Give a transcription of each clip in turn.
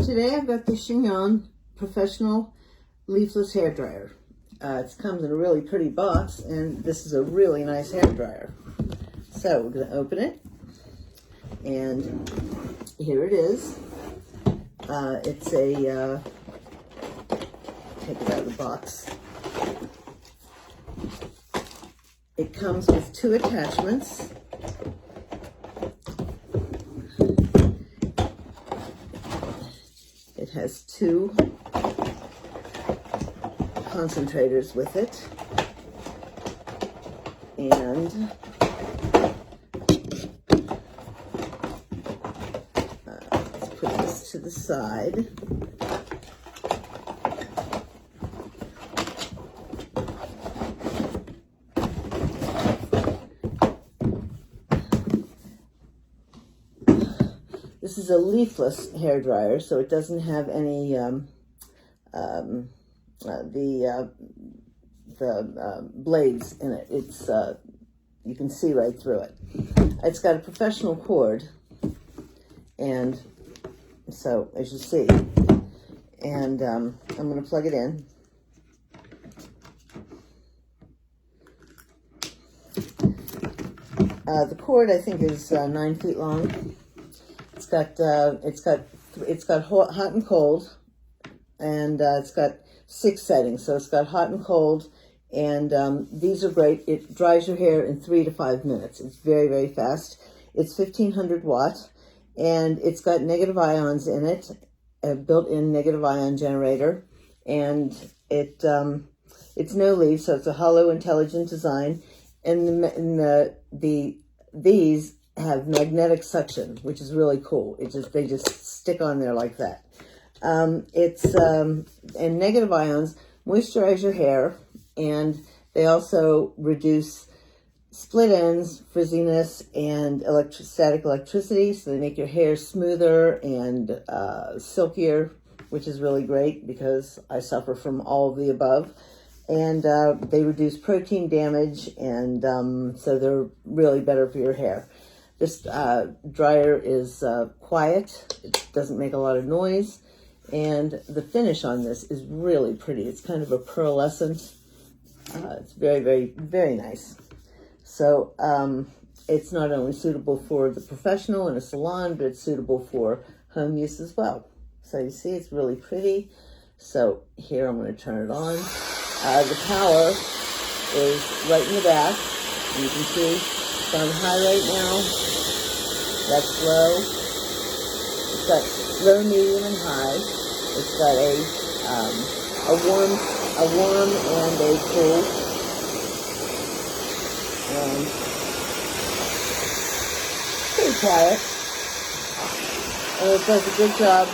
Today I've got the Chignon Professional Leafless Hair Dryer. It comes in a really pretty box, and this is a really nice hair dryer. So we're going to open it, and here it is. It's a, take it out of the box. It comes with 2 attachments. It has 2 concentrators with it, and let's put this to the side. This is a leafless hair dryer, so it doesn't have any blades in it. It's you can see right through it. It's got a professional cord, and so as you see, and I'm going to plug it in. The cord, I think, is 9 feet long. It's got hot and cold, and it's got 6 settings. So it's got hot and cold, and these are great. It dries your hair in 3 to 5 minutes. It's very, very fast. It's 1500 watt, and it's got negative ions in it, a built-in negative ion generator, and it's no leaf, so it's a hollow, intelligent design, and these have magnetic suction, which is really cool. They just stick on there like that. And negative ions moisturize your hair, and they also reduce split ends, frizziness, and static electricity, so they make your hair smoother and silkier, which is really great because I suffer from all of the above. And they reduce protein damage, and so they're really better for your hair. This dryer is quiet. It doesn't make a lot of noise, and the finish on this is really pretty. It's kind of a pearlescent. It's very, very, very nice. So it's not only suitable for the professional in a salon, but it's suitable for home use as well. So you see, it's really pretty. So here, I'm going to turn it on. The power is right in the back. You can see it's on high right now. That's low. It's got low, medium, and high. It's got a warm and a cool. And pretty quiet. And it does a good job.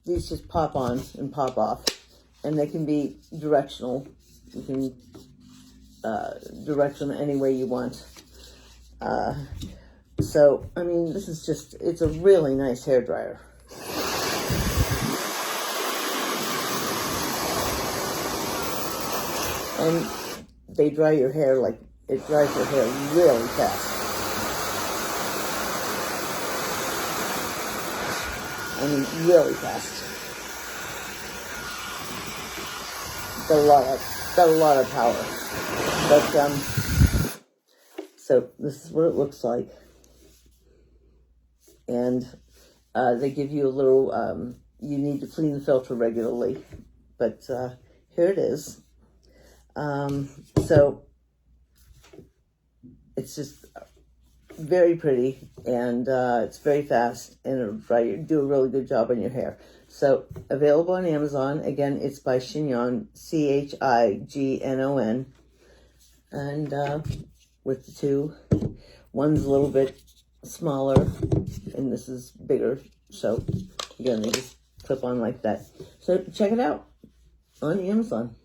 These just pop on and pop off, and they can be directional. You can direct them any way you want. So, I mean, this is just, it's a really nice hair dryer. And they dry your hair like, it dries your hair really fast. I mean, really fast. Got a lot of power. But, so this is what it looks like. And they give you a little, you need to clean the filter regularly. But here it is. So it's just very pretty, and it's very fast, and it'll do a really good job on your hair. So available on Amazon. Again, it's by Chignon, Chignon. And with the 2. One's a little bit smaller, and this is bigger. So, again, they just clip on like that. So, check it out on Amazon.